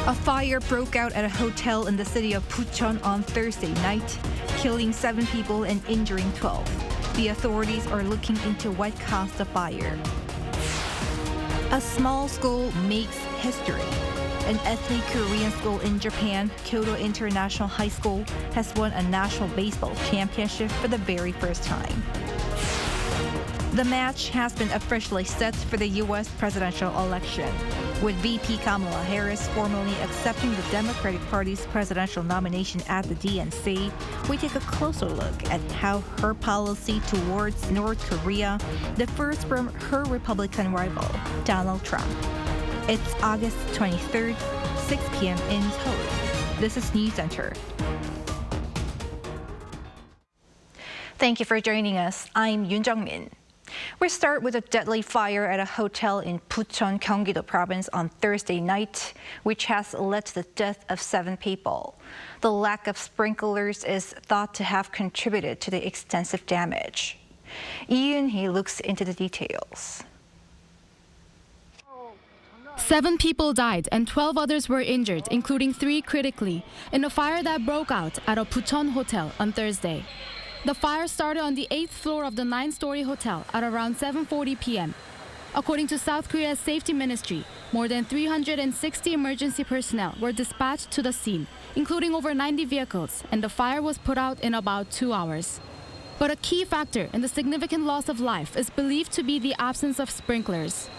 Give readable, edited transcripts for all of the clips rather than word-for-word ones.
A fire broke out at a hotel in the city of Bucheon on Thursday night, killing 7 people and injuring 12. The authorities are looking into what caused the fire. A small school makes history. An ethnic Korean school in Japan, Kyoto International High School, has won a national baseball championship for the very first time. The match has been officially set for the U.S. presidential election, with VP Kamala Harris formally accepting the Democratic Party's presidential nomination at the DNC. We take a closer look at how her policy towards North Korea differs from her Republican rival, Donald Trump. It's August 23rd, 6 p.m. in Seoul. This is Newscenter. Thank you for joining us. I'm Yoon Jung-min. We start with a deadly fire at a hotel in Bucheon, Gyeonggi-do province on Thursday night, which has led to the death of 7 people. The lack of sprinklers is thought to have contributed to the extensive damage. Lee Eun-hee looks into the details. 7 people died and 12 others were injured, including 3 critically, in a fire that broke out at a Bucheon hotel on Thursday. The fire started on the 8th floor of the 9-story hotel at around 7:40 p.m. According to South Korea's safety ministry, more than 360 emergency personnel were dispatched to the scene, including over 90 vehicles, and the fire was put out in about 2 hours. But a key factor in the significant loss of life is believed to be the absence of sprinklers.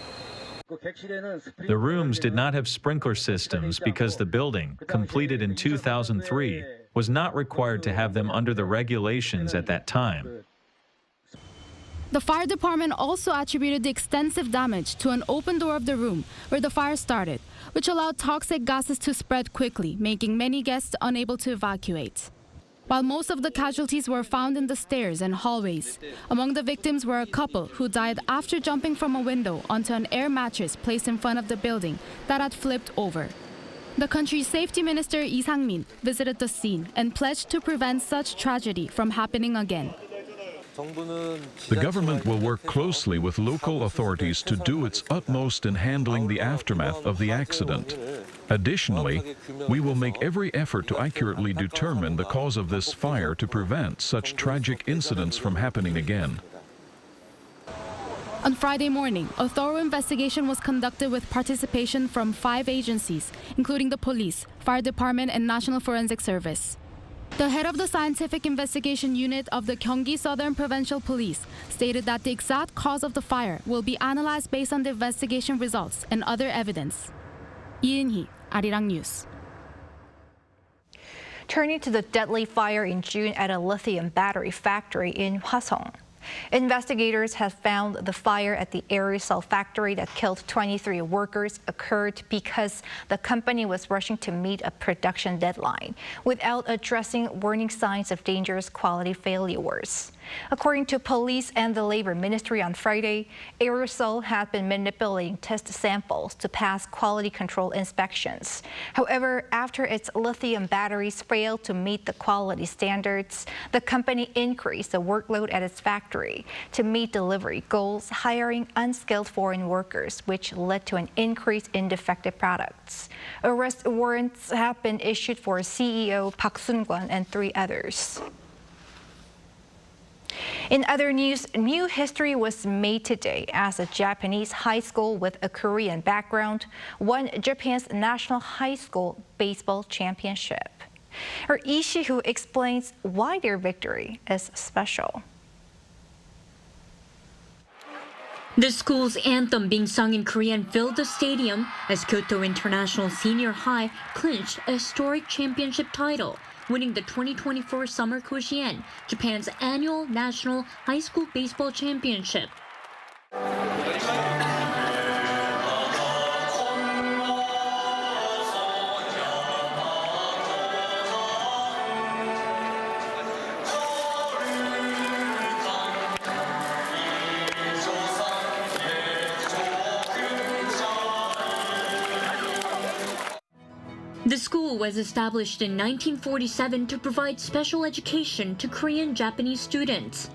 The rooms did not have sprinkler systems because the building, completed in 2003, was not required to have them under the regulations at that time. The fire department also attributed the extensive damage to an open door of the room where the fire started, which allowed toxic gases to spread quickly, making many guests unable to evacuate. While most of the casualties were found in the stairs and hallways, among the victims were a couple who died after jumping from a window onto an air mattress placed in front of the building that had flipped over. The country's safety minister Lee Sang-min visited the scene and pledged to prevent such tragedy from happening again. The government will work closely with local authorities to do its utmost in handling the aftermath of the accident. Additionally, we will make every effort to accurately determine the cause of this fire to prevent such tragic incidents from happening again. On Friday morning, a thorough investigation was conducted with participation from 5 agencies, including the police, fire department, and National Forensic Service. The head of the Scientific Investigation Unit of the Gyeonggi Southern Provincial Police stated that the exact cause of the fire will be analyzed based on the investigation results and other evidence. Lee Eun-hee, Arirang News. Turning to the deadly fire in June at a lithium battery factory in Hwaseong. Investigators have found the fire at the Aricell factory that killed 23 workers occurred because the company was rushing to meet a production deadline without addressing warning signs of dangerous quality failures. According to police and the Labor Ministry on Friday, Aricell had been manipulating test samples to pass quality control inspections. However, after its lithium batteries failed to meet the quality standards, the company increased the workload at its factory to meet delivery goals, hiring unskilled foreign workers, which led to an increase in defective products. Arrest warrants have been issued for CEO Park Sun-kwon and 3 others. In other news, new history was made today as a Japanese high school with a Korean background won Japan's National High School Baseball Championship. Our Ishii explains why their victory is special. The school's anthem being sung in Korean filled the stadium as Kyoto International Senior High clinched a historic championship title, winning the 2024 Summer Koshien, Japan's annual national high school baseball championship. The school was established in 1947 to provide special education to Korean Japanese students.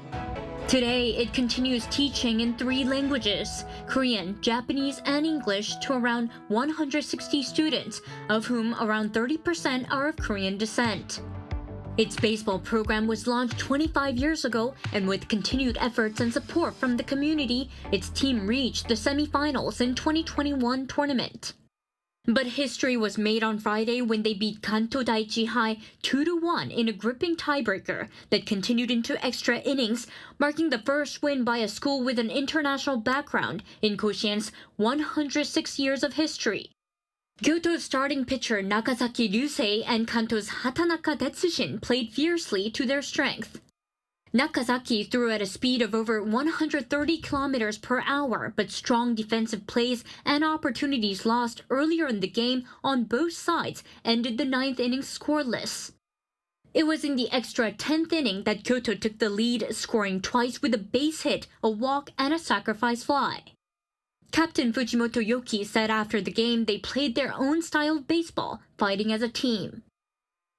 Today, it continues teaching in 3 languages, Korean, Japanese, and English, to around 160 students, of whom around 30% are of Korean descent. Its baseball program was launched 25 years ago, and with continued efforts and support from the community, its team reached the semifinals in 2021 tournament. But history was made on Friday when they beat Kanto Daiichi High 2-1 in a gripping tiebreaker that continued into extra innings, marking the first win by a school with an international background in Koshien's 106 years of history. Kyoto's starting pitcher Nakazaki Ryusei and Kanto's Hatanaka Tetsushin played fiercely to their strength. Nakazaki threw at a speed of over 130 kilometers per hour, but strong defensive plays and opportunities lost earlier in the game on both sides ended the 9th inning scoreless. It was in the extra 10th inning that Kyoto took the lead, scoring twice with a base hit, a walk, and a sacrifice fly. Captain Fujimoto Yoki said after the game they played their own style of baseball, fighting as a team.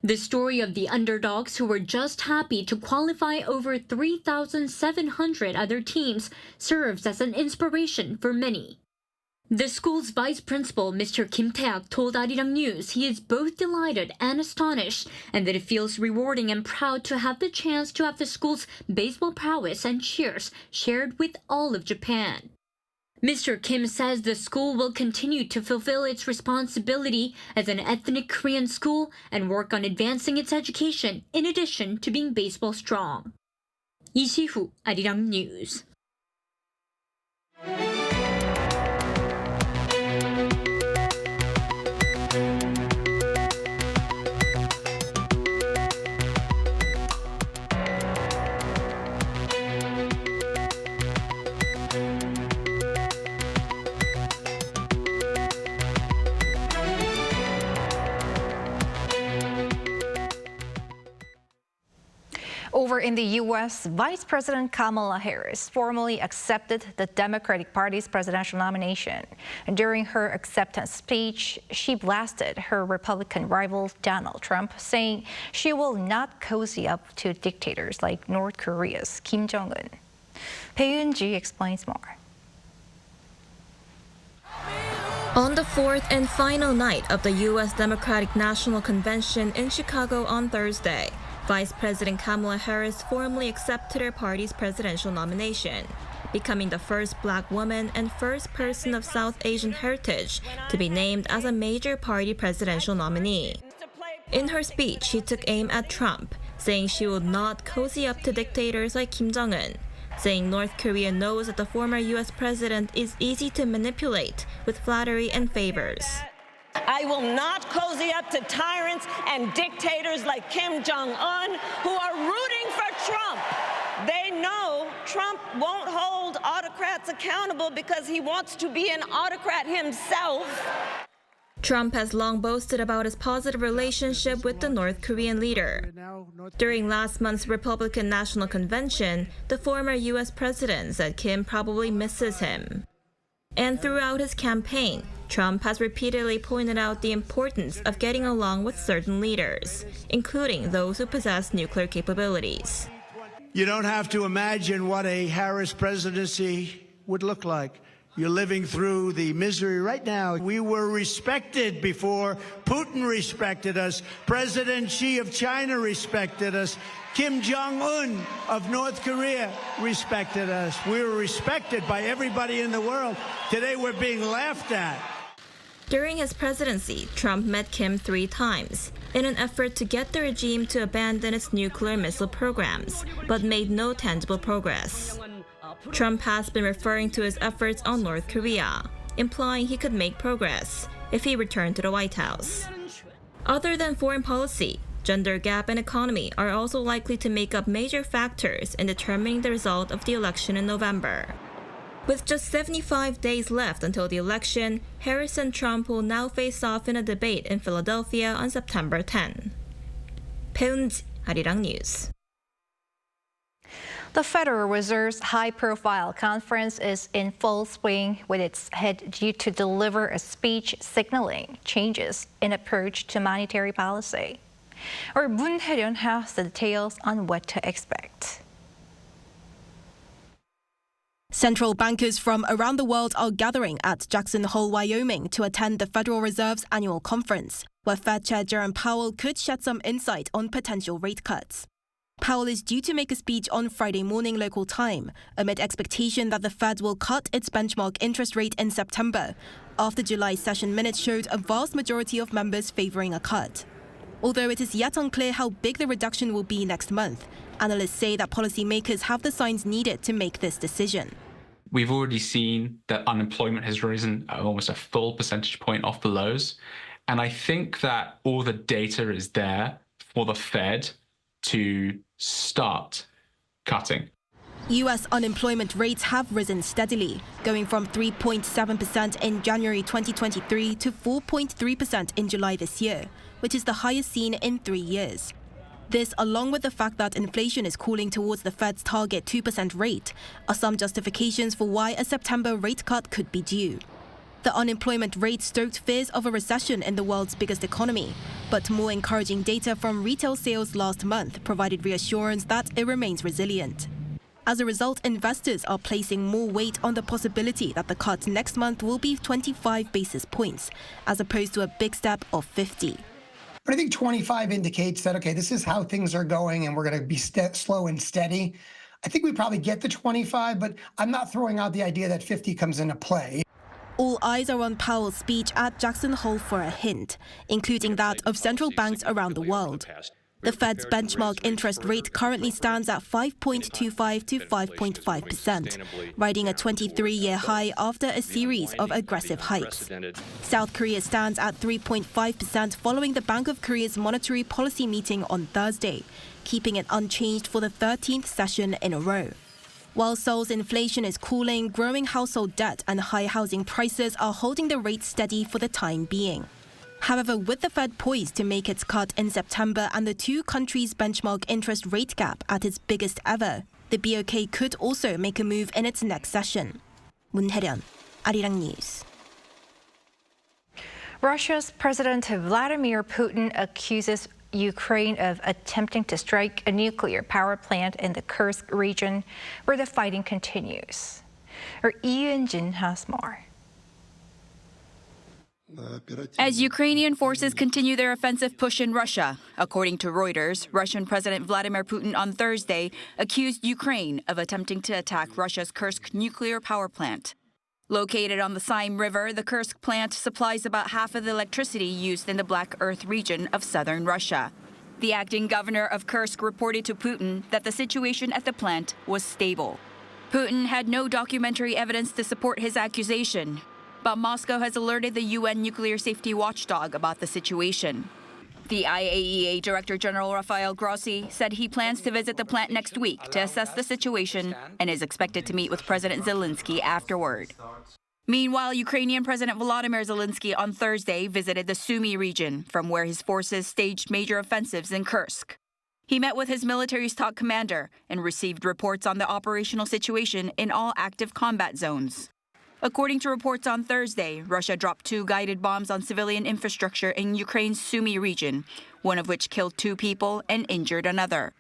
The story of the underdogs, who were just happy to qualify over 3,700 other teams, serves as an inspiration for many. The school's vice principal, Mr. Kim Tae-ak, told Arirang News he is both delighted and astonished, and that it feels rewarding and proud to have the chance to have the school's baseball prowess and cheers shared with all of Japan. Mr. Kim says the school will continue to fulfill its responsibility as an ethnic Korean school and work on advancing its education in addition to being baseball strong. Lee Si-hu, Arirang News. Over in the U.S., Vice President Kamala Harris formally accepted the Democratic Party's presidential nomination. And during her acceptance speech, she blasted her Republican rival Donald Trump, saying she will not cozy up to dictators like North Korea's Kim Jong-un. Bae Eun-ji explains more. On the 4th and final night of the U.S. Democratic National Convention in Chicago on Thursday, Vice President Kamala Harris formally accepted her party's presidential nomination, becoming the first black woman and first person of South Asian heritage to be named as a major party presidential nominee. In her speech, she took aim at Trump, saying she would not cozy up to dictators like Kim Jong-un, saying North Korea knows that the former U.S. president is easy to manipulate with flattery and favors. I will not cozy up to tyrants and dictators like Kim Jong-un who are rooting for Trump. They know Trump won't hold autocrats accountable because he wants to be an autocrat himself. Trump has long boasted about his positive relationship with the North Korean leader. During last month's Republican National Convention, the former U.S. president said Kim probably misses him. And throughout his campaign, Trump has repeatedly pointed out the importance of getting along with certain leaders, including those who possess nuclear capabilities. You don't have to imagine what a Harris presidency would look like. You're living through the misery right now. We were respected before Putin respected us. President Xi of China respected us. Kim Jong-un of North Korea respected us. We were respected by everybody in the world. Today we're being laughed at. During his presidency, Trump met Kim 3 times in an effort to get the regime to abandon its nuclear missile programs, but made no tangible progress. Trump has been referring to his efforts on North Korea, implying he could make progress if he returned to the White House. Other than foreign policy, gender gap and economy are also likely to make up major factors in determining the result of the election in November. With just 75 days left until the election, Harris and Trump will now face off in a debate in Philadelphia on September 10. Bae Eun-ji, Arirang News. The Federal Reserve's high-profile conference is in full swing, with its head due to deliver a speech signaling changes in approach to monetary policy. Our Moon Hae-ryun has the details on what to expect. Central bankers from around the world are gathering at Jackson Hole, Wyoming to attend the Federal Reserve's annual conference, where Fed Chair Jerome Powell could shed some insight on potential rate cuts. Powell is due to make a speech on Friday morning local time, amid expectation that the Fed will cut its benchmark interest rate in September, after July's session minutes showed a vast majority of members favoring a cut. Although it is yet unclear how big the reduction will be next month, analysts say that policymakers have the signs needed to make this decision. We've already seen that unemployment has risen almost a full percentage point off the lows. And I think that all the data is there for the Fed to start cutting. US unemployment rates have risen steadily, going from 3.7% in January 2023 to 4.3% in July this year, which is the highest seen in 3 years. This, along with the fact that inflation is cooling towards the Fed's target 2% rate, are some justifications for why a September rate cut could be due. The unemployment rate stoked fears of a recession in the world's biggest economy, but more encouraging data from retail sales last month provided reassurance that it remains resilient. As a result, investors are placing more weight on the possibility that the cut next month will be 25 basis points, as opposed to a big step of 50. But I think 25 indicates that, okay, this is how things are going and we're going to be slow and steady. I think we probably get the 25, but I'm not throwing out the idea that 50 comes into play. All eyes are on Powell's speech at Jackson Hole for a hint, including that of central banks around the world. The Fed's benchmark interest rate currently stands at 5.25 to 5.5%, riding a 23-year high after a series of aggressive hikes. South Korea stands at 3.5% following the Bank of Korea's monetary policy meeting on Thursday, keeping it unchanged for the 13th session in a row. While Seoul's inflation is cooling, growing household debt and high housing prices are holding the rate steady for the time being. However, with the Fed poised to make its cut in September and the two countries' benchmark interest rate gap at its biggest ever, the BOK could also make a move in its next session. 문혜련, Arirang News. Russia's President Vladimir Putin accuses Ukraine of attempting to strike a nuclear power plant in the Kursk region, where the fighting continues. Lee Eun-jin has more. As Ukrainian forces continue their offensive push in Russia, according to Reuters, Russian President Vladimir Putin on Thursday accused Ukraine of attempting to attack Russia's Kursk nuclear power plant. Located on the Sime River, the Kursk plant supplies about half of the electricity used in the Black Earth region of southern Russia. The acting governor of Kursk reported to Putin that the situation at the plant was stable. Putin had no documentary evidence to support his accusation, but Moscow has alerted the UN nuclear safety watchdog about the situation. The IAEA Director General Rafael Grossi said he plans to visit the plant next week to assess the situation and is expected to meet with President Zelensky afterward. Meanwhile, Ukrainian President Volodymyr Zelensky on Thursday visited the Sumy region, from where his forces staged major offensives in Kursk. He met with his military's top commander and received reports on the operational situation in all active combat zones. According to reports on Thursday, Russia dropped 2 guided bombs on civilian infrastructure in Ukraine's Sumy region, one of which killed 2 people and injured another.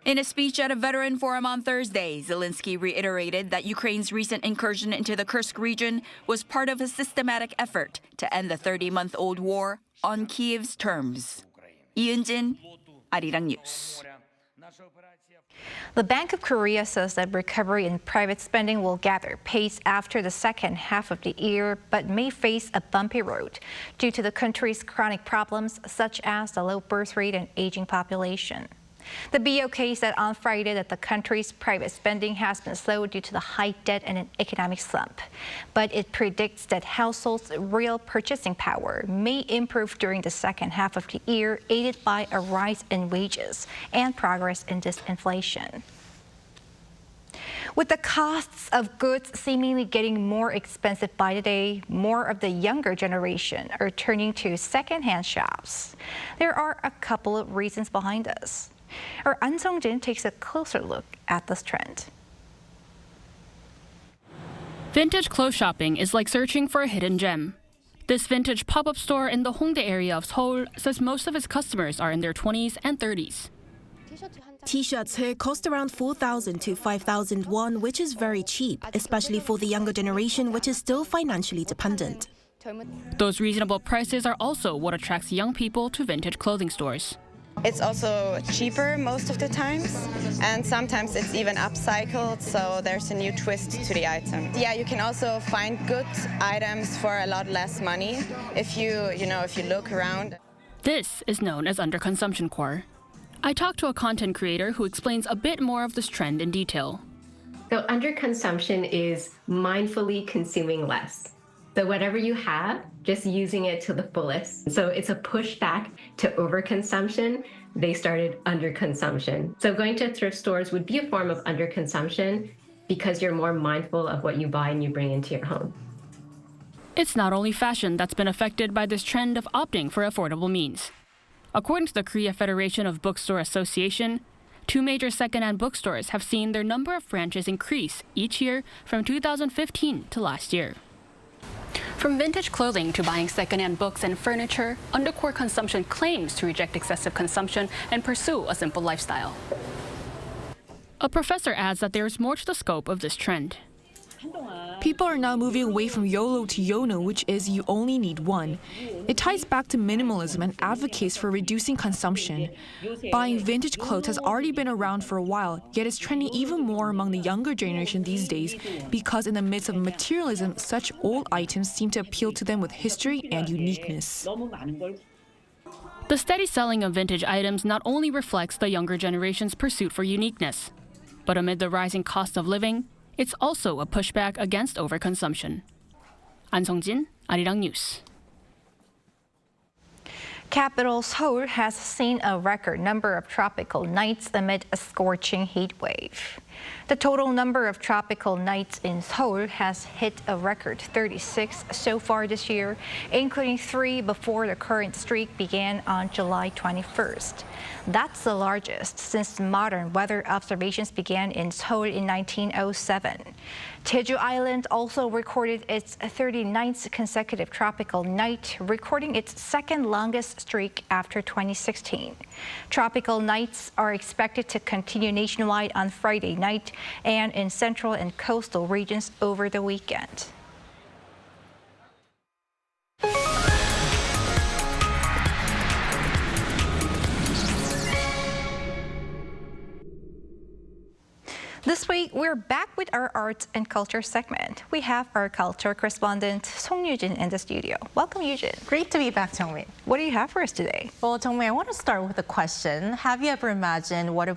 In a speech at a veteran forum on Thursday, Zelensky reiterated that Ukraine's recent incursion into the Kursk region was part of a systematic effort to end the 30-month-old war on Kiev's terms. Lee Eun-jin, Arirang News. The Bank of Korea says that recovery in private spending will gather pace after the second half of the year, but may face a bumpy road due to the country's chronic problems, such as the low birth rate and aging population. The BOK said on Friday that the country's private spending has been slow due to the high debt and an economic slump. But it predicts that households' real purchasing power may improve during the second half of the year, aided by a rise in wages and progress in disinflation. With the costs of goods seemingly getting more expensive by the day, more of the younger generation are turning to secondhand shops. There are a couple of reasons behind this. Our An Sung-jin takes a closer look at this trend. Vintage clothes shopping is like searching for a hidden gem. This vintage pop-up store in the Hongdae area of Seoul says most of its customers are in their 20s and 30s. T-shirts here cost around 4,000 to 5,000 won, which is very cheap, especially for the younger generation, which is still financially dependent. Those reasonable prices are also what attracts young people to vintage clothing stores. It's also cheaper most of the times, and sometimes it's even upcycled, so there's a new twist to the item. Yeah, you can also find good items for a lot less money if you look around. This is known as underconsumption core. I talked to a content creator who explains a bit more of this trend in detail. So underconsumption is mindfully consuming less. So whatever you have, just using it to the fullest. So it's a pushback to overconsumption. They started underconsumption. So going to thrift stores would be a form of underconsumption because you're more mindful of what you buy and you bring into your home. It's not only fashion that's been affected by this trend of opting for affordable means. According to the Korea Federation of Bookstore Association, 2 major second-hand bookstores have seen their number of branches increase each year from 2015 to last year. From vintage clothing to buying second-hand books and furniture, undercore consumption claims to reject excessive consumption and pursue a simple lifestyle. A professor adds that there is more to the scope of this trend. People are now moving away from YOLO to YONO, which is you only need one. It ties back to minimalism and advocates for reducing consumption. Buying vintage clothes has already been around for a while, yet it's trending even more among the younger generation these days because in the midst of materialism, such old items seem to appeal to them with history and uniqueness. The steady selling of vintage items not only reflects the younger generation's pursuit for uniqueness, but amid the rising cost of living, it's also a pushback against overconsumption. An Sung-jin, Arirang News. Capital Seoul has seen a record number of tropical nights amid a scorching heat wave. The total number of tropical nights in Seoul has hit a record 36 so far this year, including 3 before the current streak began on July 21st. That's the largest since modern weather observations began in Seoul in 1907. Jeju Island also recorded its 39th consecutive tropical night, recording its second longest streak after 2016. Tropical nights are expected to continue nationwide on Friday night and in central and coastal regions over the weekend. This week, we're back with our arts and culture segment. We have our culture correspondent, Song Yujin, in the studio. Welcome, Yujin. Great to be back, Jungmin. What do you have for us today? Well, Jungmin, I want to start with a question. Have you ever imagined what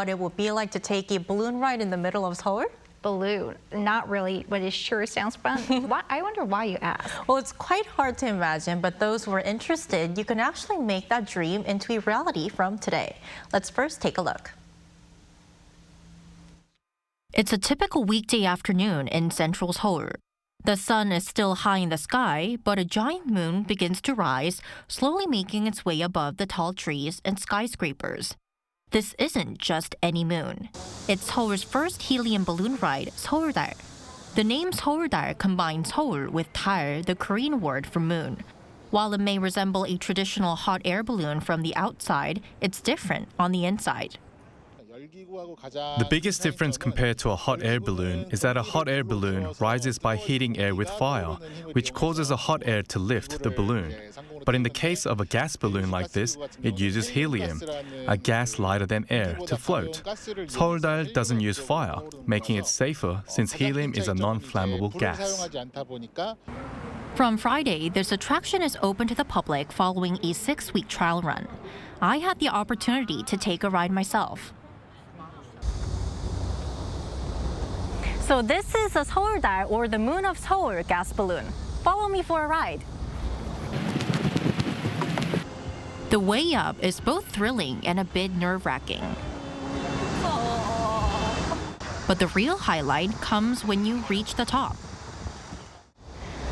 it would be like to take a balloon ride in the middle of Seoul? Balloon. Not really, but it sure sounds fun. I wonder why you asked. Well, it's quite hard to imagine, but those who are interested, you can actually make that dream into a reality from today. Let's first take a look. It's a typical weekday afternoon in central Seoul. The sun is still high in the sky, but a giant moon begins to rise, slowly making its way above the tall trees and skyscrapers. This isn't just any moon. It's Seoul's first helium balloon ride, SEOULDAL. The name SEOULDAL combines Seoul with dal, the Korean word for moon. While it may resemble a traditional hot air balloon from the outside, it's different on the inside. The biggest difference compared to a hot air balloon is that a hot air balloon rises by heating air with fire, which causes a hot air to lift the balloon. But in the case of a gas balloon like this, it uses helium, a gas lighter than air, to float. SEOULDAL doesn't use fire, making it safer since helium is a non-flammable gas. From Friday, this attraction is open to the public following a 6-week trial run. I had the opportunity to take a ride myself. So this is a SEOULDAL, or the Moon of Seoul gas balloon. Follow me for a ride. The way up is both thrilling and a bit nerve-wracking. But the real highlight comes when you reach the top.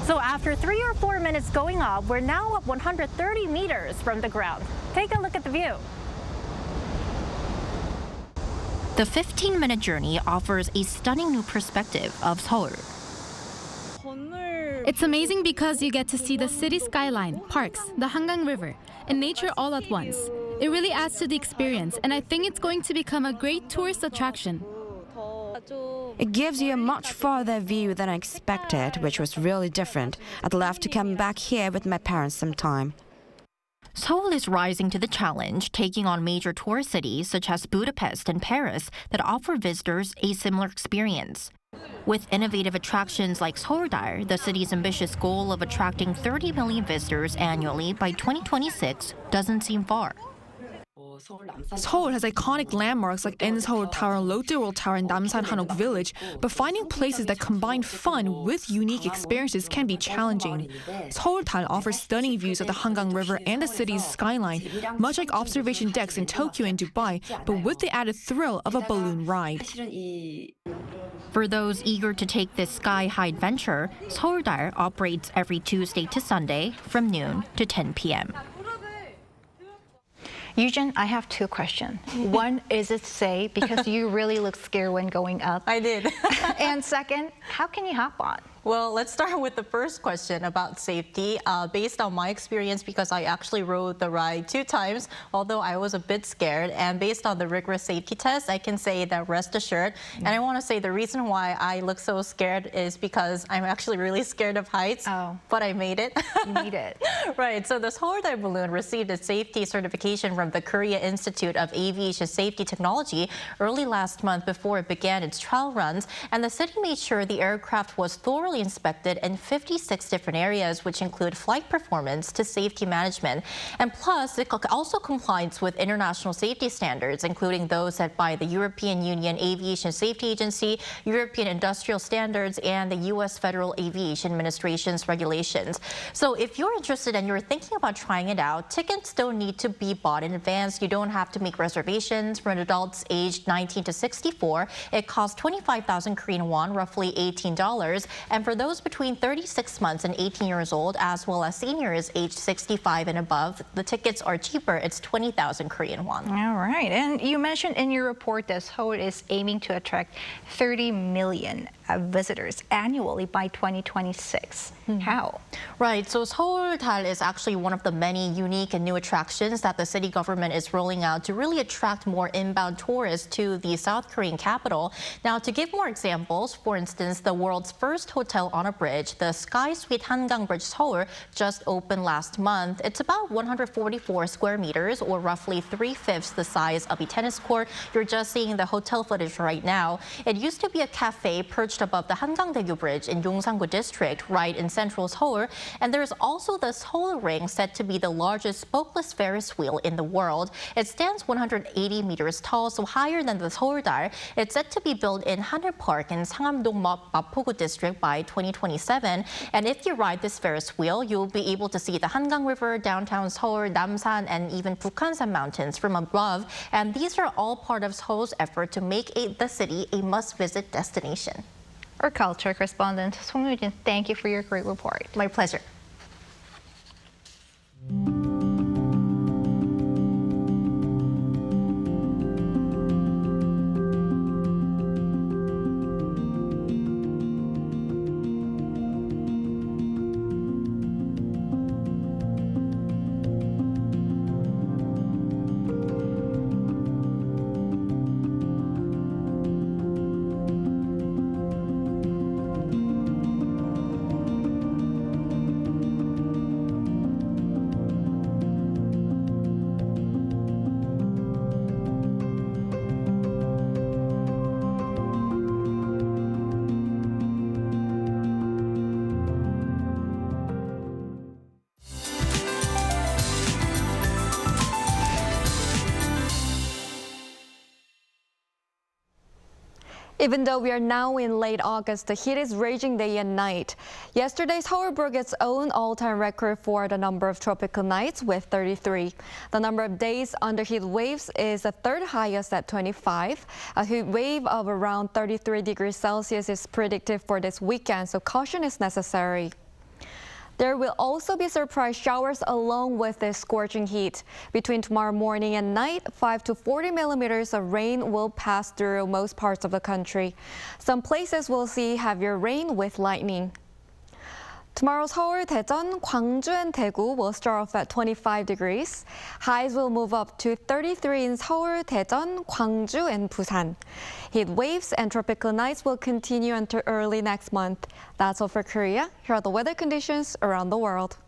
So after 3 or 4 minutes going up, we're now up 130 meters from the ground. Take a look at the view. The 15-minute journey offers a stunning new perspective of Seoul. It's amazing because you get to see the city skyline, parks, the Hangang River, and nature all at once. It really adds to the experience, and I think it's going to become a great tourist attraction. It gives you a much farther view than I expected, which was really different. I'd love to come back here with my parents sometime. Seoul is rising to the challenge, taking on major tourist cities such as Budapest and Paris that offer visitors a similar experience. With innovative attractions like SEOULDAL, the city's ambitious goal of attracting 30 million visitors annually by 2026 doesn't seem far. Seoul has iconic landmarks like Seoul Tower and Lotte World Tower in Namsan Hanok Village, but finding places that combine fun with unique experiences can be challenging. SEOULDAL offers stunning views of the Hangang River and the city's skyline, much like observation decks in Tokyo and Dubai, but with the added thrill of a balloon ride. For those eager to take this sky-high adventure, SEOULDAL operates every Tuesday to Sunday from noon to 10 p.m. Eugen, I have two questions. One, is it safe? Because you really look scared when going up. I did. And second, how can you hop on? Well, let's start with the first question about safety. Based on my experience, because I actually rode the ride 2 times, although I was a bit scared, and based on the rigorous safety test, I can say that rest assured. And I want to say the reason why I look so scared is because I'm actually really scared of heights, but I made it. You made it. Right, so the SEOULDAL balloon received a safety certification from the Korea Institute of Aviation Safety Technology early last month before it began its trial runs, and the city made sure the aircraft was thoroughly inspected in 56 different areas, which include flight performance to safety management. And plus, it also complies with international safety standards, including those set by the European Union Aviation Safety Agency, European Industrial Standards, and the U.S. Federal Aviation Administration's regulations. So if you're interested and you're thinking about trying it out, tickets don't need to be bought in advance. You don't have to make reservations. For adults aged 19 to 64, it costs 25,000 Korean won, roughly $18. And for those between 36 months and 18 years old, as well as seniors aged 65 and above, the tickets are cheaper. It's 20,000 Korean won. All right. And you mentioned in your report that Seoul is aiming to attract 30 million visitors annually by 2026. How? Right. So SEOULDAL is actually one of the many unique and new attractions that the city government is rolling out to really attract more inbound tourists to the South Korean capital. Now, to give more examples, for instance, the world's first hotel on a bridge, the Sky Suite Hangang Bridge Seoul, just opened last month. It's about 144 square meters, or roughly 3/5 the size of a tennis court. You're just seeing the hotel footage right now. It used to be a cafe perched above the Hangangdaegu Bridge in Yongsan-gu district, right in central Seoul. And there's also the Seoul Ring, said to be the largest spokeless Ferris wheel in the world. It stands 180 meters tall, so higher than the SEOULDAL. It's said to be built in Haneul Park in Sangam-dong Mapogu district by 2027. And if you ride this Ferris wheel, you'll be able to see the Hangang River, downtown Seoul, Namsan, and even Bukhansan mountains from above. And these are all part of Seoul's effort to make the city a must-visit destination. Our culture correspondent, Song Yoo-jin, thank you for your great report. My pleasure. Even though we are now in late August, the heat is raging day and night. Yesterday, Seoul broke its own all-time record for the number of tropical nights with 33. The number of days under heat waves is the third highest at 25. A heat wave of around 33 degrees Celsius is predicted for this weekend, so caution is necessary. There will also be surprise showers along with this scorching heat. Between tomorrow morning and night, 5 to 40 millimeters of rain will pass through most parts of the country. Some places will see heavier rain with lightning. Tomorrow's Seoul, Daejeon, Gwangju, and Daegu will start off at 25 degrees. Highs will move up to 33 in Seoul, Daejeon, Gwangju, and Busan. Heat waves and tropical nights will continue until early next month. That's all for Korea. Here are the weather conditions around the world.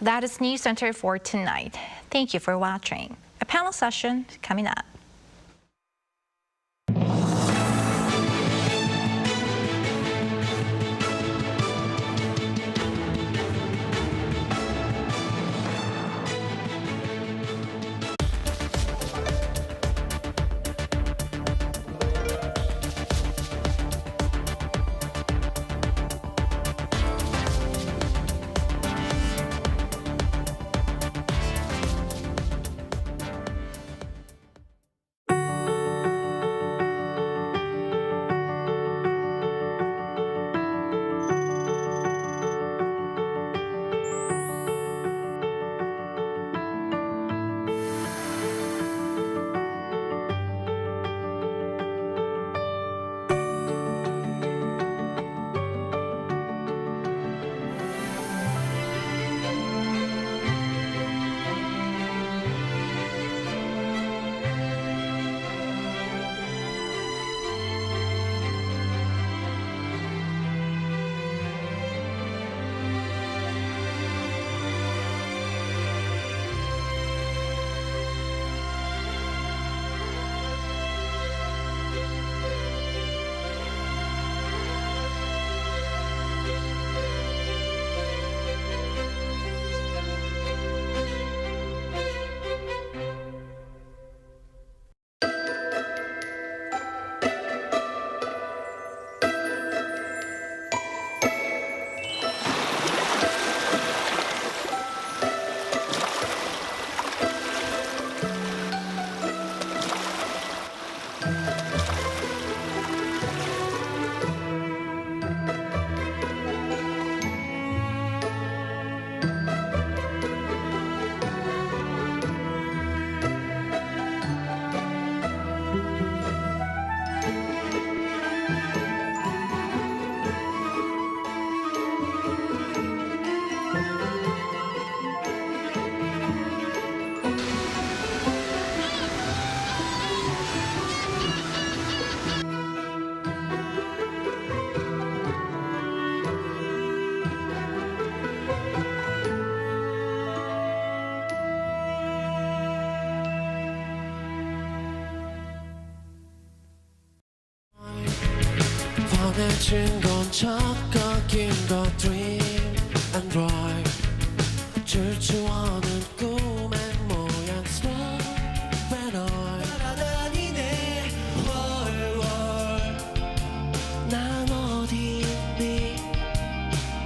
That is Newscenter for tonight. Thank you for watching. A panel session coming up. 보내준 건 적극인 것 dream and drive 출주하는 꿈의 모양 slow when I 날아다니네 월월 난 어디 있니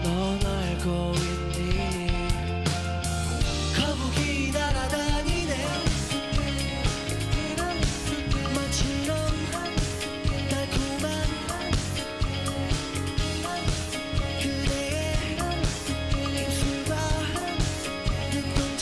넌 알고 있니 거북이 날아다니네 마치롱 달콤한 그대의 입술과 눈동자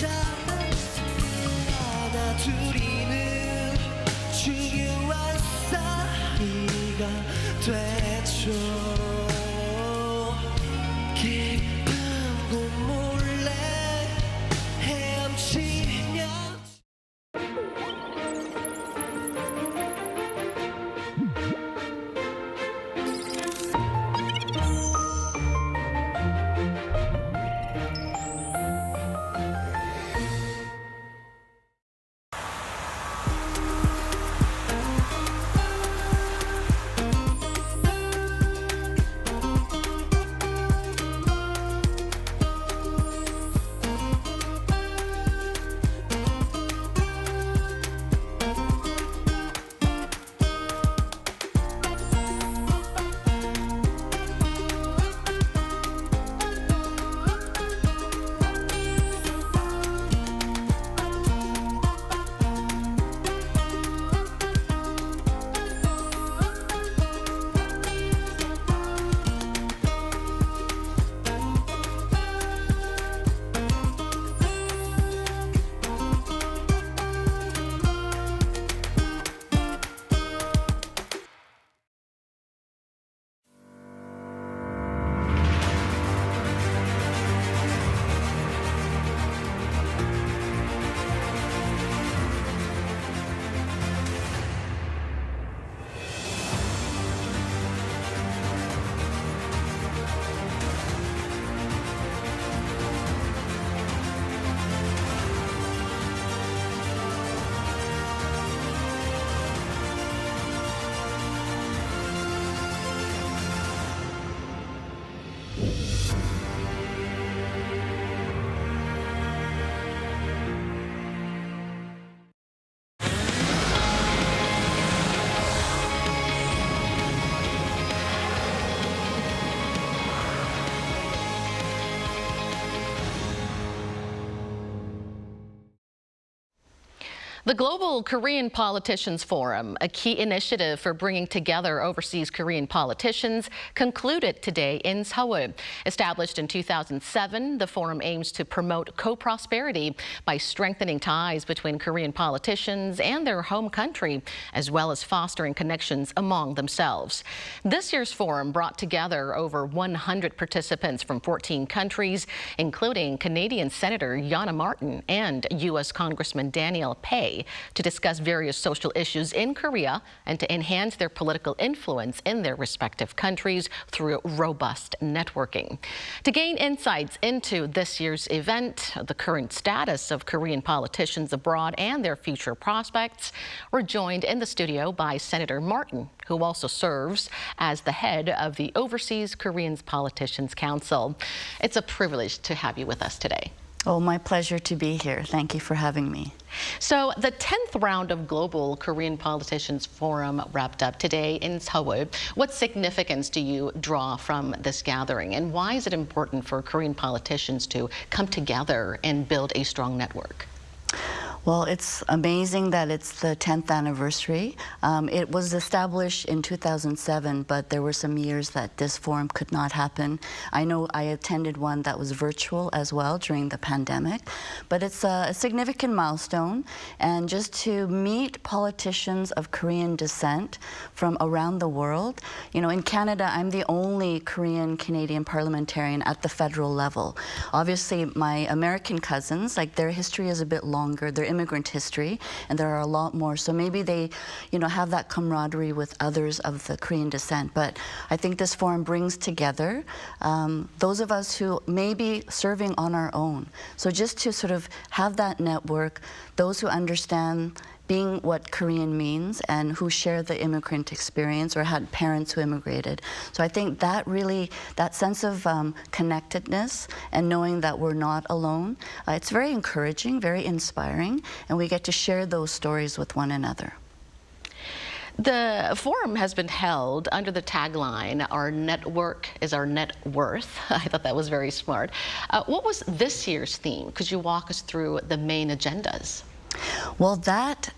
The Global Korean Politicians Forum, a key initiative for bringing together overseas Korean politicians, concluded today in Seoul. Established in 2007, the forum aims to promote co-prosperity by strengthening ties between Korean politicians and their home country, as well as fostering connections among themselves. This year's forum brought together over 100 participants from 14 countries, including Canadian Senator Yana Martin and U.S. Congressman Daniel Pae, to discuss various social issues in Korea and to enhance their political influence in their respective countries through robust networking. To gain insights into this year's event, the current status of Korean politicians abroad and their future prospects, we're joined in the studio by Senator Martin, who also serves as the head of the Overseas Korean Politicians Council. It's a privilege to have you with us today. Oh, my pleasure to be here. Thank you for having me. So the 10th round of Global Korean Politicians Forum wrapped up today in Seoul. What significance do you draw from this gathering, and why is it important for Korean politicians to come together and build a strong network? Well, it's amazing that it's the 10th anniversary. It was established in 2007, but there were some years that this forum could not happen. I know I attended one that was virtual as well during the pandemic, but it's a significant milestone. And just to meet politicians of Korean descent from around the world, you know, in Canada, I'm the only Korean-Canadian parliamentarian at the federal level. Obviously, my American cousins, like their history is a bit longer, their immigrant history, and there are a lot more. So maybe they, you know, have that camaraderie with others of the Korean descent. But I think this forum brings together those of us who may be serving on our own. So just to sort of have that network, those who understand being what Korean means and who share the immigrant experience or had parents who immigrated. So I think that really, that sense of connectedness and knowing that we're not alone, it's very encouraging, very inspiring, and we get to share those stories with one another. The forum has been held under the tagline, "Our network is our net worth." I thought that was very smart. What was this year's theme? Could you walk us through the main agendas? Well, that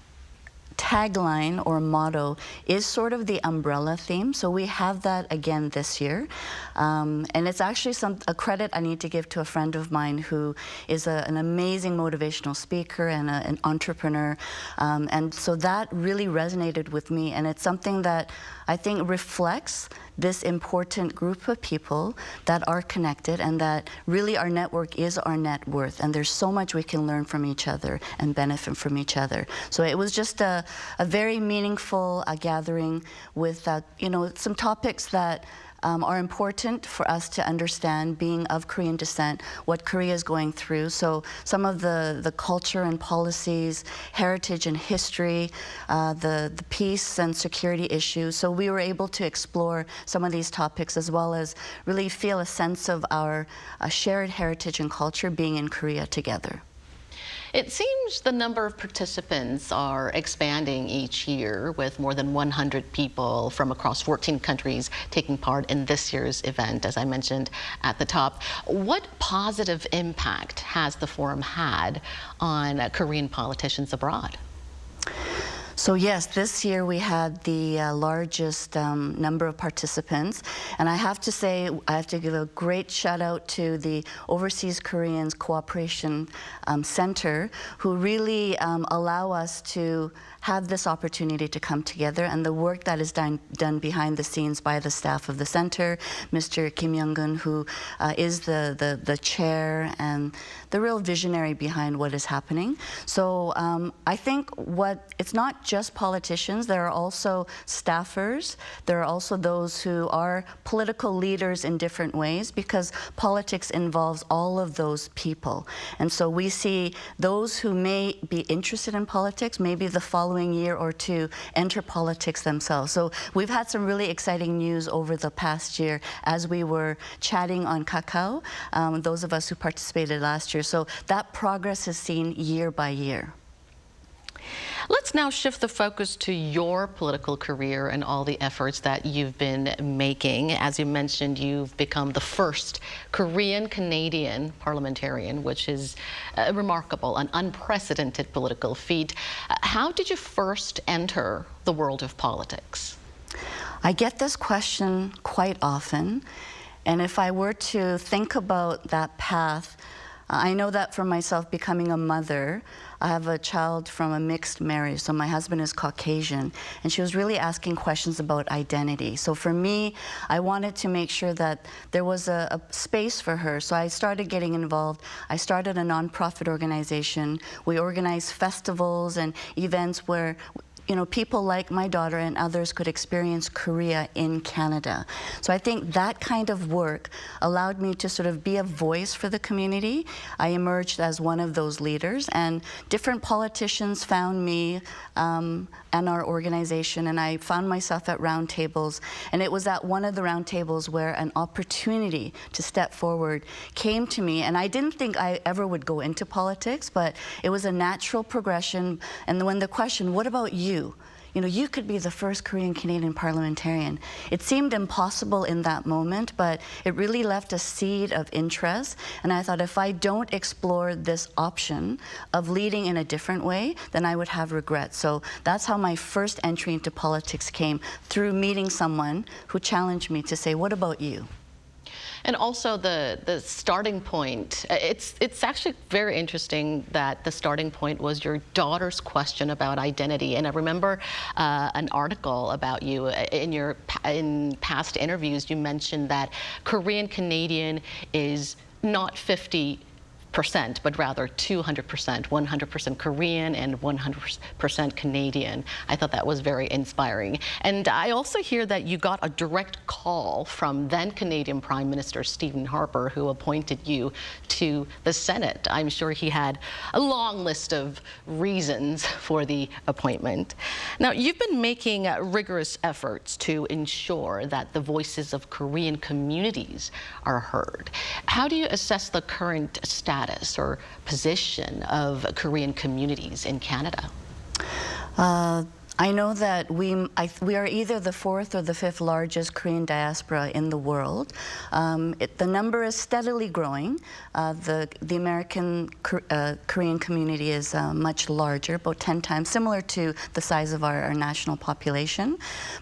tagline or motto is sort of the umbrella theme. So we have that again this year. And it's actually a credit I need to give to a friend of mine who is an amazing motivational speaker and an entrepreneur. And so that really resonated with me. And it's something that I think reflects this important group of people that are connected and that really our network is our net worth. And there's so much we can learn from each other and benefit from each other. So it was just a very meaningful gathering with, you know, some topics that are important for us to understand, being of Korean descent, what Korea is going through. So some of the culture and policies, heritage and history, the peace and security issues. So we were able to explore some of these topics as well as really feel a sense of our shared heritage and culture being in Korea together. It seems the number of participants are expanding each year, with more than 100 people from across 14 countries taking part in this year's event, as I mentioned at the top. What positive impact has the forum had on Korean politicians abroad? So yes, this year we had the largest number of participants. And I have to say, I have to give a great shout out to the Overseas Koreans Cooperation Center, who really allow us to have this opportunity to come together, and the work that is done behind the scenes by the staff of the center, Mr. Kim Jong-un, who is the chair and the real visionary behind what is happening. So I think it's not just politicians, there are also staffers, there are also those who are political leaders in different ways, because politics involves all of those people. And so we see those who may be interested in politics, maybe the following year or two enter politics themselves. So we've had some really exciting news over the past year as we were chatting on Kakao, those of us who participated last year. So that progress is seen year by year. Let's now shift the focus to your political career and all the efforts that you've been making. As you mentioned, you've become the first Korean-Canadian parliamentarian, which is remarkable, an unprecedented political feat. How did you first enter the world of politics? I get this question quite often, and if I were to think about that path, I know that for myself, becoming a mother, I have a child from a mixed marriage, so my husband is Caucasian, and she was really asking questions about identity. So for me, I wanted to make sure that there was a space for her, so I started getting involved. I started a nonprofit organization. We organized festivals and events where people like my daughter and others could experience Korea in Canada. So I think that kind of work allowed me to sort of be a voice for the community. I emerged as one of those leaders, and different politicians found me and our organization, and I found myself at roundtables. And it was at one of the roundtables where an opportunity to step forward came to me, and I didn't think I ever would go into politics, but it was a natural progression. And when the question, what about you? You could be the first Korean-Canadian parliamentarian. It seemed impossible in that moment, but it really left a seed of interest. And I thought, if I don't explore this option of leading in a different way, then I would have regret. So that's how my first entry into politics came, through meeting someone who challenged me to say, what about you? And also the starting point, it's actually very interesting that the starting point was your daughter's question about identity. And I remember an article about you in past interviews. You mentioned that Korean Canadian is not 50%, but rather 200%, 100% Korean and 100% Canadian. I thought that was very inspiring. And I also hear that you got a direct call from then Canadian Prime Minister Stephen Harper, who appointed you to the Senate. I'm sure he had a long list of reasons for the appointment. Now, you've been making rigorous efforts to ensure that the voices of Korean communities are heard. How do you assess the current status or position of Korean communities in Canada? I know that we are either the 4th or the 5th largest Korean diaspora in the world. The number is steadily growing. The American Korean community is much larger, about 10 times, similar to the size of our national population.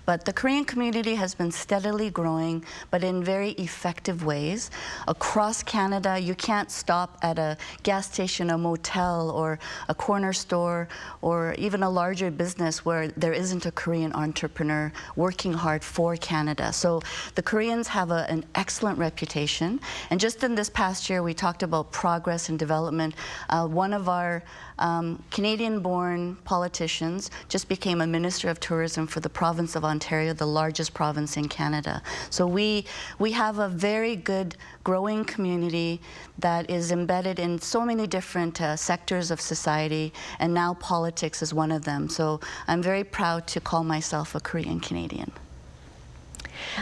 But the Korean community has been steadily growing, but in very effective ways. Across Canada, you can't stop at a gas station, a motel, or a corner store, or even a larger business where there isn't a Korean entrepreneur working hard for Canada. So the Koreans have an excellent reputation. And just in this past year, we talked about progress and development. One of our Canadian-born politicians just became a Minister of Tourism for the province of Ontario, the largest province in Canada. So we have a very good growing community that is embedded in so many different sectors of society, and now politics is one of them. So I'm very proud to call myself a Korean Canadian.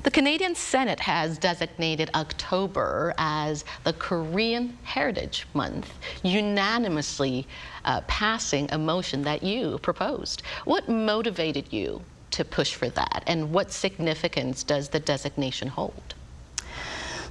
The Canadian Senate has designated October as the Korean Heritage Month, unanimously passing a motion that you proposed. What motivated you to push for that, and what significance does the designation hold?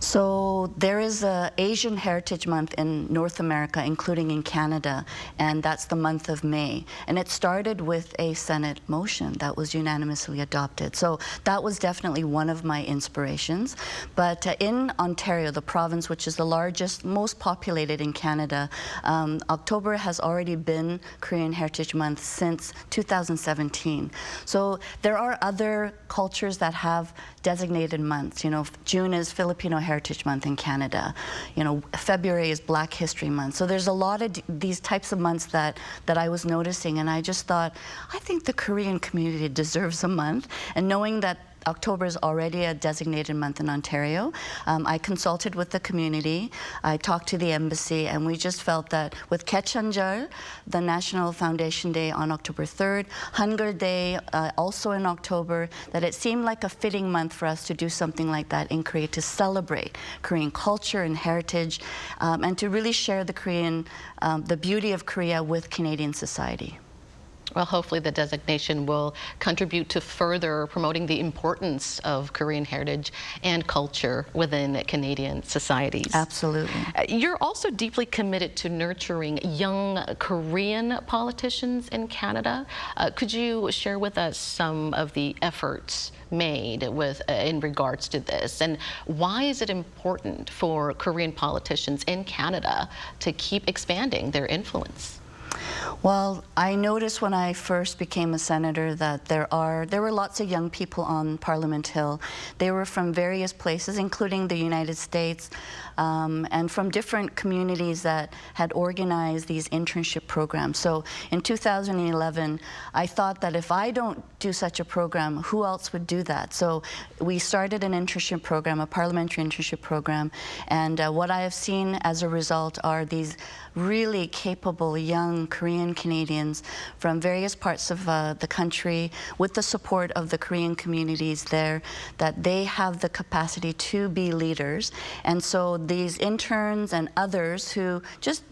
So there is an Asian Heritage Month in North America, including in Canada, and that's the month of May. And it started with a Senate motion that was unanimously adopted. So that was definitely one of my inspirations. But in Ontario, the province which is the largest, most populated in Canada, October has already been Korean Heritage Month since 2017. So there are other cultures that have designated months. June is Filipino Heritage Month in Canada. February is Black History Month. So there's a lot of these types of months that I was noticing, and I just thought, I think the Korean community deserves a month. And knowing that October is already a designated month in Ontario, I consulted with the community, I talked to the embassy, and we just felt that with Kechanjeol, the National Foundation Day on October 3rd, Hangul Day also in October, that it seemed like a fitting month for us to do something like that in Korea, to celebrate Korean culture and heritage, and to really share the beauty of Korea with Canadian society. Well, hopefully the designation will contribute to further promoting the importance of Korean heritage and culture within Canadian societies. Absolutely. You're also deeply committed to nurturing young Korean politicians in Canada. Could you share with us some of the efforts made in regards to this, and why is it important for Korean politicians in Canada to keep expanding their influence? Well, I noticed when I first became a senator that there were lots of young people on Parliament Hill. They were from various places, including the United States, and from different communities that had organized these internship programs. So in 2011, I thought that if I don't do such a program, who else would do that? So we started an internship program, a parliamentary internship program, and what I have seen as a result are these really capable young Korean Canadians from various parts of the country, with the support of the Korean communities there, that they have the capacity to be leaders. And so these interns and others who just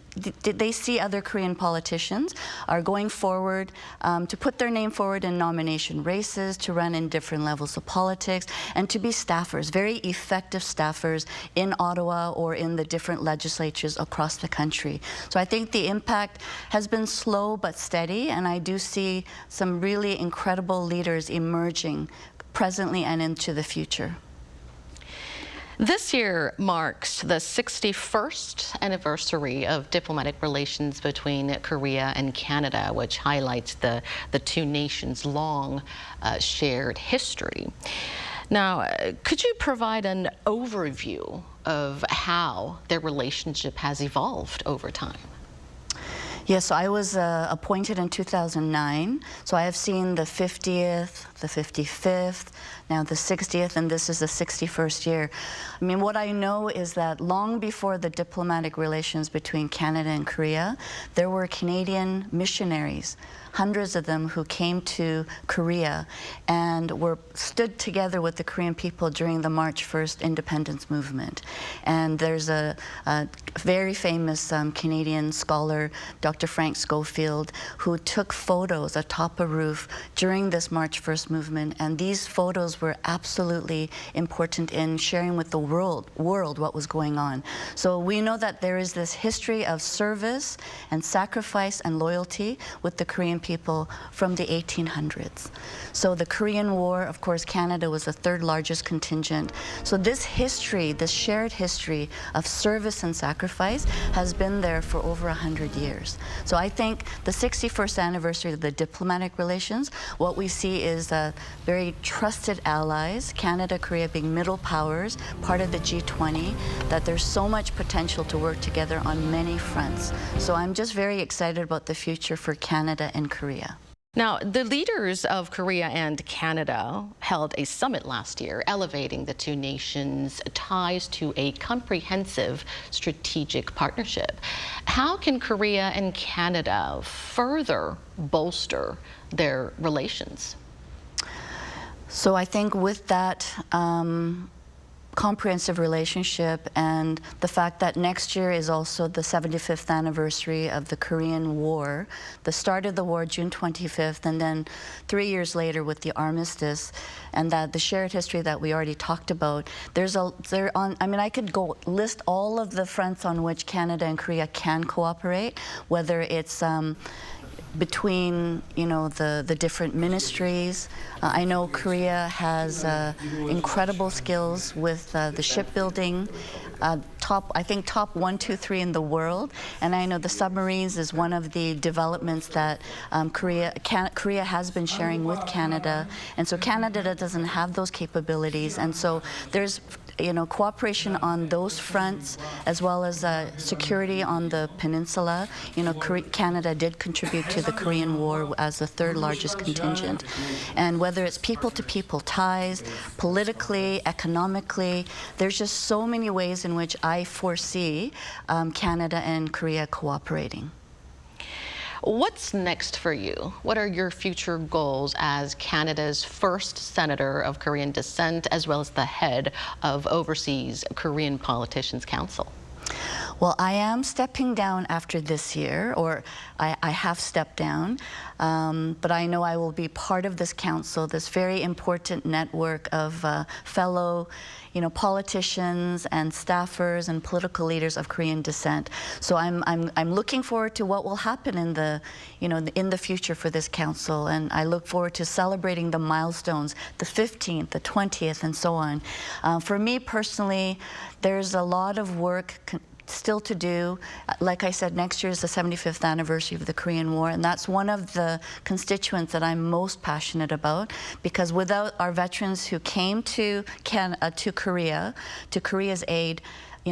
they see other Korean politicians are going forward to put their name forward in nomination races, to run in different levels of politics, and to be staffers, very effective staffers in Ottawa or in the different legislatures across the country. So I think the impact has been slow but steady, and I do see some really incredible leaders emerging presently and into the future. This year marks the 61st anniversary of diplomatic relations between Korea and Canada, which highlights the two nations' long shared history. Now, could you provide an overview of how their relationship has evolved over time? Yes, so I was appointed in 2009, so I have seen the 50th, the 55th, now the 60th, and this is the 61st year. I mean, what I know is that long before the diplomatic relations between Canada and Korea, there were Canadian missionaries, hundreds of them, who came to Korea and stood together with the Korean people during the March 1st independence movement. And there's a very famous Canadian scholar, Dr. Frank Schofield, who took photos atop a roof during this March 1st movement, and these photos were absolutely important in sharing with the world what was going on. So we know that there is this history of service and sacrifice and loyalty with the Korean people from the 1800s. So the Korean War, of course, Canada was the third largest contingent. So this history, this shared history of service and sacrifice has been there for over 100 years. So I think the 61st anniversary of the diplomatic relations, what we see is very trusted allies, Canada, Korea being middle powers, part of the G20, that there's so much potential to work together on many fronts. So I'm just very excited about the future for Canada and Korea. Now, the leaders of Korea and Canada held a summit last year, elevating the two nations' ties to a comprehensive strategic partnership. How can Korea and Canada further bolster their relations? So I think with that comprehensive relationship and the fact that next year is also the 75th anniversary of the Korean War, the start of the war, June 25th, and then 3 years later with the armistice, and that the shared history that we already talked about, I mean, I could go list all of the fronts on which Canada and Korea can cooperate, whether it's between, the different ministries. I know Korea has incredible skills with the shipbuilding, I think top 1, 2, 3 in the world. And I know the submarines is one of the developments that Korea has been sharing with Canada. And so Canada doesn't have those capabilities. And so there's cooperation on those fronts, as well as security on the peninsula. Canada did contribute to the Korean War as the third largest contingent. And whether it's people-to-people ties, politically, economically, there's just so many ways in which I foresee Canada and Korea cooperating. What's next for you? What are your future goals as Canada's first senator of Korean descent, as well as the head of Overseas Korean Politicians Council? Well, I am stepping down after this year, or I have stepped down, but I know I will be part of this council, this very important network of fellow politicians and staffers and political leaders of Korean descent. So I'm looking forward to what will happen in the future for this council, and I look forward to celebrating the milestones, the 15th, the 20th, and so on. For me personally, there's a lot of work still to do. Like I said, next year is the 75th anniversary of the Korean War, and that's one of the constituents that I'm most passionate about, because without our veterans who came to Korea's aid,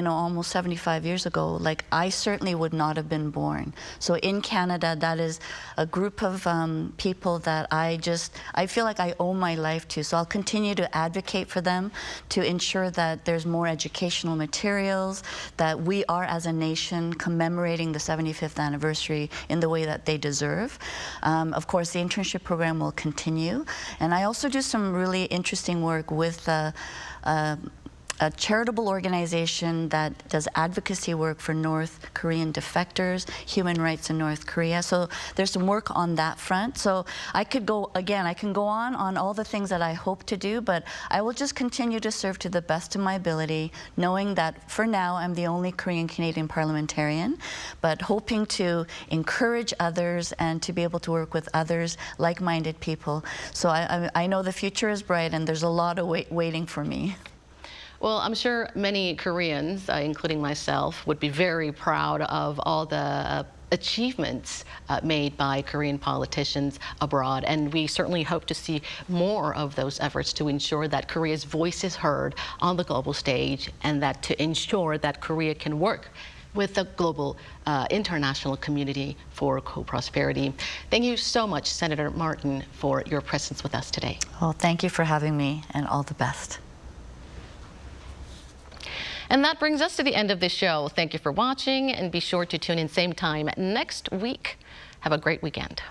almost 75 years ago, I certainly would not have been born. So in Canada, that is a group of people that I feel like I owe my life to. So I'll continue to advocate for them, to ensure that there's more educational materials, that we are as a nation commemorating the 75th anniversary in the way that they deserve. Of course, the internship program will continue. And I also do some really interesting work with a charitable organization that does advocacy work for North Korean defectors, human rights in North Korea. So there's some work on that front. So I can go on all the things that I hope to do, but I will just continue to serve to the best of my ability, knowing that for now I'm the only Korean-Canadian parliamentarian, but hoping to encourage others and to be able to work with others, like-minded people. So I know the future is bright, and there's a lot of waiting for me. Well, I'm sure many Koreans, including myself, would be very proud of all the achievements made by Korean politicians abroad, and we certainly hope to see more of those efforts to ensure that Korea's voice is heard on the global stage, and that to ensure that Korea can work with the global international community for co-prosperity. Thank you so much, Senator Martin, for your presence with us today. Well, thank you for having me, and all the best. And that brings us to the end of this show. Thank you for watching, and be sure to tune in same time next week. Have a great weekend.